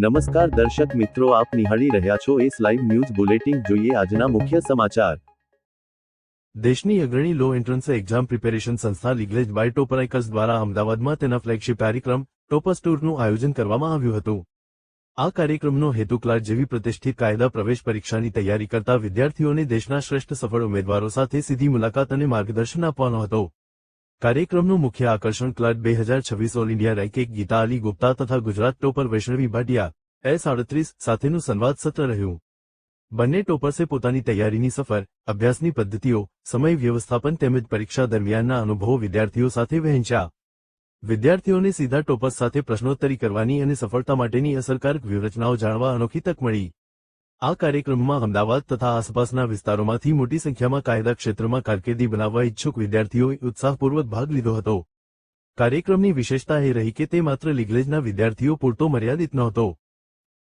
નમસ્કાર દર્શક મિત્રો, આપ નિહાળી રહ્યા છો એસ લાઈવ ન્યૂઝ બુલેટિન. જોઈએ આજના મુખ્ય સમાચાર. દેશની અગ્રણી લો એન્ટ્રન્સ એક્ઝામ પ્રિપેરેશન સંસ્થા લીગલેજ બાય ટોપરાઇકર્સ દ્વારા અમદાવાદમાં તેના ફ્લેગશિપ કાર્યક્રમ ટોપર્સ ટૂરનું આયોજન કરવામાં આવ્યું હતું. આ કાર્યક્રમનો હેતુ ક્લાર્ક જેવી પ્રતિષ્ઠિત કાયદા પ્રવેશ પરીક્ષાની તૈયારી કરતા વિદ્યાર્થીઓને દેશના શ્રેષ્ઠ સફળ ઉમેદવારો સાથે સીધી મુલાકાત અને માર્ગદર્શન આપવાનો હતો. કાર્યક્રમનું મુખ્ય આકર્ષણ clerk 2026 all India rank 1 Geeta Ali Gupta તથા ગુજરાત ટોપર વૈષ્ણવી ભાટિયા S38 સાથેનું સંવાદ સત્ર રહ્યું. બંને ટોપર્સે પોતાની તૈયારીની સફર, અભ્યાસની પદ્ધતિઓ, સમય વ્યવસ્થાપન તેમજ પરીક્ષા દરમિયાનના અનુભવો વિદ્યાર્થીઓ સાથે વહેંચ્યા. વિદ્યાર્થીઓને સીધા ટોપર્સ સાથે પ્રશ્નોત્તરી કરવાની અને સફળતા માટેની અસરકારક વ્યૂહરચનાઓ જાણવા અનોખી તક મળી. આ કાર્યક્રમમાં અમદાવાદ તથા આસપાસના વિસ્તારોમાંથી મોટી સંખ્યામાં કાયદા ક્ષેત્રમાં કારકિર્દી બનાવવા ઇચ્છુક વિદ્યાર્થીઓએ ઉત્સાહપૂર્વક ભાગ લીધો હતો. કાર્યક્રમની વિશેષતા એ રહી કે તે માત્ર લીગલેજના વિદ્યાર્થીઓ પૂરતો મર્યાદિત નહોતો.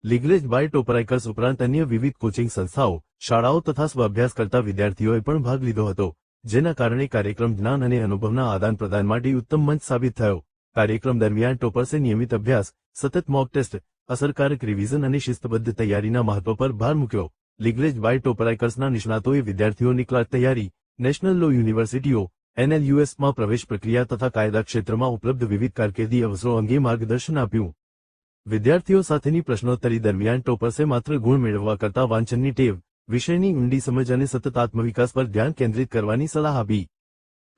લીગલેજ બાય ટોપરાઇકર્સ ઉપરાંત અન્ય વિવિધ કોચિંગ સંસ્થાઓ, શાળાઓ તથા સ્વાભ્યાસ કરતા વિદ્યાર્થીઓએ પણ ભાગ લીધો હતો, જેના કારણે કાર્યક્રમ જ્ઞાન અને અનુભવના આદાન-પ્રદાન માટે ઉત્તમ મંચ સાબિત થયો. કાર્યક્રમ દરમિયાન ટોપર્સે નિયમિત અભ્યાસ, સતત મોક ટેસ્ટ, અસરકારક રિવિઝન અને શિસ્તબદ્ધ તૈયારીના મહત્વ પર ભાર મૂક્યો. લીગલેજ બાય ટોપરાઇકર્સના નિષ્ણાતોએ વિદ્યાર્થીઓની ક્લાર્ક તૈયારી, નેશનલ લો યુનિવર્સિટીઓ NLUSમાં પ્રવેશ પ્રક્રિયા તથા કાયદા ક્ષેત્રમાં ઉપલબ્ધ વિવિધ કારકિર્દી અવસરો અંગે માર્ગદર્શન આપ્યું. વિદ્યાર્થીઓ સાથેની પ્રશ્નોત્તરી દરમિયાન ટોપર્સે માત્ર ગુણ મેળવવા કરતાં વાંચનની ટેવ, વિષયની ઊંડી સમજ અને સતત આત્મવિકાસ પર ધ્યાન કેન્દ્રિત કરવાની સલાહ આપી.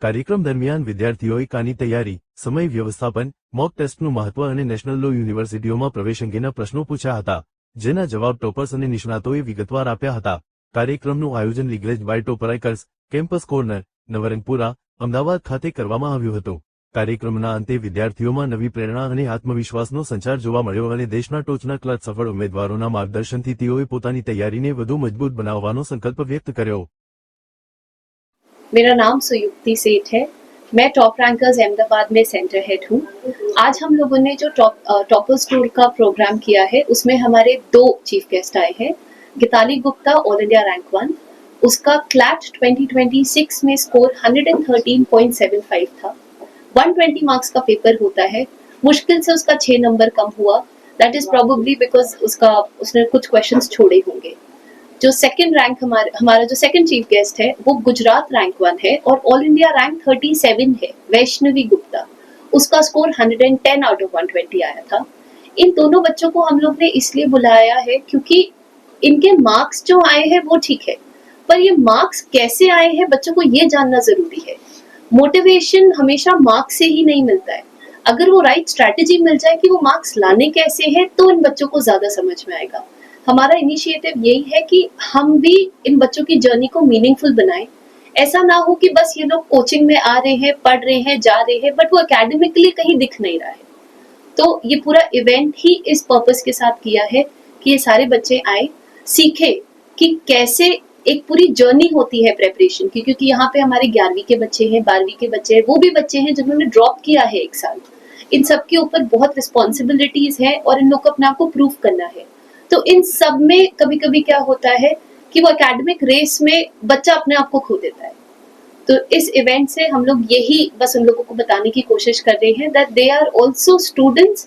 કાર્યક્રમ દરમિયાન વિદ્યાર્થીઓએ કાની તૈયારી, સમય વ્યવસ્થાપન, મોક ટેસ્ટનું મહત્વ અને નેશનલ લો યુનિવર્સિટીઓમાં પ્રવેશ અંગેના પ્રશ્નો પૂછ્યા હતા, જેના જવાબ ટોપર્સ અને નિષ્ણાતોએ વિગતવાર આપ્યા હતા. કાર્યક્રમનું આયોજન Legaledge by Toprankers, Campus Corner, Navrangpura, Ahmedabad ખાતે કરવામાં આવ્યું હતું. કાર્યક્રમના અંતે વિદ્યાર્થીઓમાં નવી પ્રેરણા અને આત્મવિશ્વાસનો સંચાર જોવા મળ્યો અને દેશના ટોચના ક્લાર્ક સફળ ઉમેદવારોના માર્ગદર્શનથી તેઓએ પોતાની તૈયારીને વધુ મજબૂત બનાવવાનો संकल्प व्यक्त કર્યો. मेरा नाम सुयुक्ति सेठ है. मैं टॉप रैंकर्स अहमदाबाद में सेंटर हेड हूँ. आज हम लोगों ने जो टॉपर्स टूर का प्रोग्राम किया है उसमें हमारे 2 चीफ गेस्ट आए हैं. Geetali Gupta all India rank 1, उसका क्लैट 2026 में स्कोर 113.75 था. 120 मार्क्स का पेपर होता है, मुश्किल से उसका 6 नंबर कम हुआ. दैट इज प्रोबेबली बिकॉज उसने कुछ क्वेश्चंस छोड़े होंगे. जो सेकंड रैंक हमारा जो सेकंड चीफ गेस्ट है वो गुजरात रैंक 1 है और ऑल इंडिया रैंक 37 है, वैष्णवी गुप्ता. उसका स्कोर 110 आउट ऑफ 120 आया था. इन दोनों बच्चों को हम लोग ने इसलिए बुलाया है क्योंकि इनके मार्क्स जो आए हैं वो ठीक है, पर ये मार्क्स कैसे आए हैं बच्चों को ये जानना जरूरी है. मोटिवेशन हमेशा मार्क्स से ही नहीं मिलता है. अगर वो राइट स्ट्रैटेजी मिल जाए कि वो मार्क्स लाने कैसे हैं तो इन बच्चों को ज्यादा समझ में आएगा. हमारा इनिशिएटिव यही है कि हम भी इन बच्चों की जर्नी को मीनिंगफुल बनाएं. ऐसा ना हो कि बस ये लोग कोचिंग में आ रहे हैं, पढ़ रहे हैं, जा रहे हैं, बट वो एकेडमिकली कहीं दिख नहीं रहा है. तो ये पूरा इवेंट ही इस पर्पस के साथ किया है कि ये सारे बच्चे आए, सीखे कि कैसे एक पूरी जर्नी होती है प्रेपरेशन की. क्योंकि यहाँ पे हमारे 11वीं के बच्चे हैं, 12वीं के बच्चे हैं, वो भी बच्चे हैं जिन्होंने ड्रॉप किया है 1 साल. इन सब के ऊपर बहुत रिस्पॉन्सिबिलिटीज है और इन लोग को अपने आप को प्रूव करना है. तो इन सब में कभी कभी क्या होता है कि वो एकेडमिक रेस में बच्चा अपने आप को खो देता है. तो इस इवेंट से हम लोग यही बस उन लोगों को बताने की कोशिश कर रहे हैं that they are also students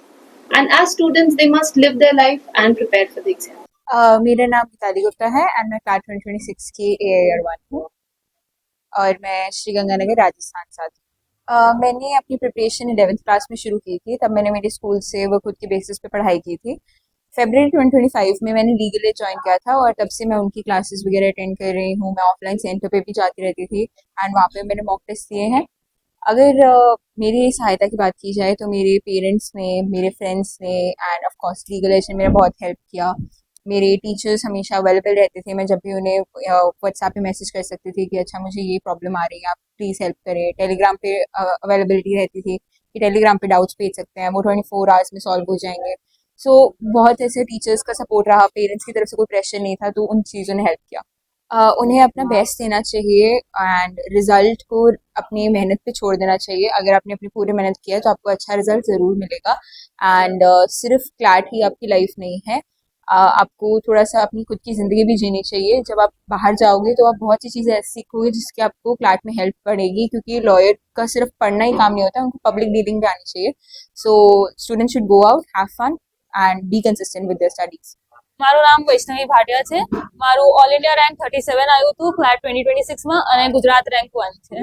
and as students they must live their life and prepare for the exam. मेरा नाम गीताली गुप्ता है एंड मैं क्लास 2026 की AIR 1 हूँ और मैं श्री गंगानगर राजस्थान से आती हूँ. मैंने अपनी प्रिपरेशन 11th क्लास में शुरू की थी. तब मैंने मेरे स्कूल से वो खुद के बेसिस पे पढ़ाई की थी. फरवरी 2025 में मैंने लीगल एज ज्वाइन किया था और तब से मैं उनकी क्लासेस वगैरह अटेंड कर रही हूँ. मैं ऑफलाइन सेंटर पे भी जाती रहती थी एंड वहाँ पे मैंने मॉक टेस्ट दिए हैं. अगर मेरी सहायता की बात की जाए तो मेरे पेरेंट्स ने, मेरे फ्रेंड्स ने and of course legal age ने मेरा बहुत हेल्प किया. मेरे टीचर्स हमेशा अवेलेबल रहते थे. मैं जब भी उन्हें व्हाट्सएप पे मैसेज कर सकती थी कि अच्छा मुझे ये प्रॉब्लम आ रही है, आप प्लीज़ हेल्प करें. टेलीग्राम पे अवेलेबिलिटी रहती थी कि टेलीग्राम पे डाउट्स भेज सकते हैं, वो 24 आवर्स में सॉल्व हो जाएंगे. सो बहुत ऐसे टीचर्स का सपोर्ट रहा. पेरेंट्स की तरफ से कोई प्रेशर नहीं था, तो उन चीज़ों ने हेल्प किया. उन्हें अपना बेस्ट देना चाहिए एंड रिजल्ट को अपनी मेहनत पे छोड़ देना चाहिए. अगर आपने अपनी पूरी मेहनत किया है तो आपको अच्छा रिजल्ट ज़रूर मिलेगा. एंड सिर्फ क्लैट ही आपकी लाइफ नहीं है. आपको थोड़ा सा अपनी खुद की ज़िंदगी भी जीनी चाहिए. जब आप बाहर जाओगे तो आप बहुत सी चीज़ें ऐसी सीखोगे जिसकी आपको क्लैट में हेल्प पड़ेगी, क्योंकि लॉयर का सिर्फ पढ़ना ही काम नहीं होता, उनको पब्लिक डीलिंग भी आनी चाहिए. So student should go out, have fun and be consistent with their studies. મારું નામ વૈષ્ણવી ભાટિયા છે. મારું ઓલ ઇન્ડિયા રેન્ક 37 આવ્યું હતું ક્લેટ 2026 માં અને ગુજરાત રેન્ક 1 છે.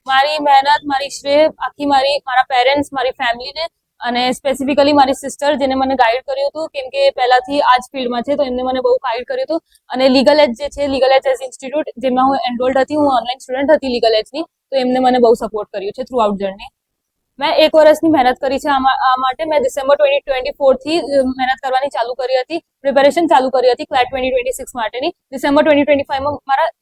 મારી મહેનત, મારી શ્રેય આખી મારા પેરેન્ટ્સ, મારી ફેમિલીને અને સ્પેસિફિકલી મારી સિસ્ટર જેને મને ગાઈડ કર્યું હતું, કેમ કે પહેલાથી આ જ ફિલ્ડમાં છે તો એમને મને બહુ ગાઈડ કર્યું હતું. અને લીગલ એજ જે છે, લીગલ એજ એઝ ઇન્સ્ટિટ્યૂટ જેમાં હું એનરોલ્ડ હતી, હું ઓનલાઈન સ્ટુડન્ટ હતી લીગલ એજની, તો એમને મને બહુ સપોર્ટ કર્યું છે થ્રુ આઉટ જર્ની. મેં 1 વર્ષની મહેનત કરી છે આ માટે. મેં ડિસેમ્બર 2024 થી મહેનત કરવાની ચાલુ કરી હતી, પ્રિપેરેશન ચાલુ કરી હતી ક્લેટ 2026 માટેની. ડિસેમ્બર 2025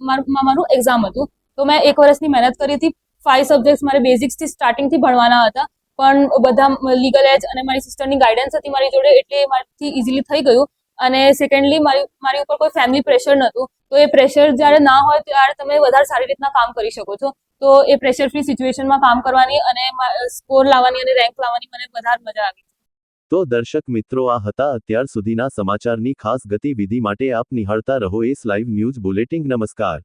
માં મારું એક્ઝામ હતું, તો મેં 1 વર્ષની મહેનત કરી હતી. 5 સબ્જેક્ટ્સ મારે બેઝિક્સથી સ્ટાર્ટિંગથી ભણવાના હતા, પણ બધા લીગલ એજ અને મારી સિસ્ટરની ગાઈડન્સ હતી મારી જોડે, એટલે મારાથી ઇઝીલી થઈ ગયું. અને સેકન્ડલી મારી ઉપર કોઈ ફેમિલી પ્રેશર નહોતું, તો એ પ્રેશર જ્યારે ના હોય ત્યારે તમે વધારે સારી રીતના કામ કરી શકો છો. તો એ પ્રેશર ફ્રી સિચ્યુએશનમાં કામ કરવાની અને સ્કોર લાવવાની અને રેન્ક લાવવાની મને વધારે મજા આવી. તો દર્શક મિત્રો, આ હતા અત્યાર સુધીના સમાચારની ખાસ ગતિવિધિ માટે આપ નિહાળતા રહો એસ લાઈવ ન્યૂઝ બુલેટિન. નમસ્કાર.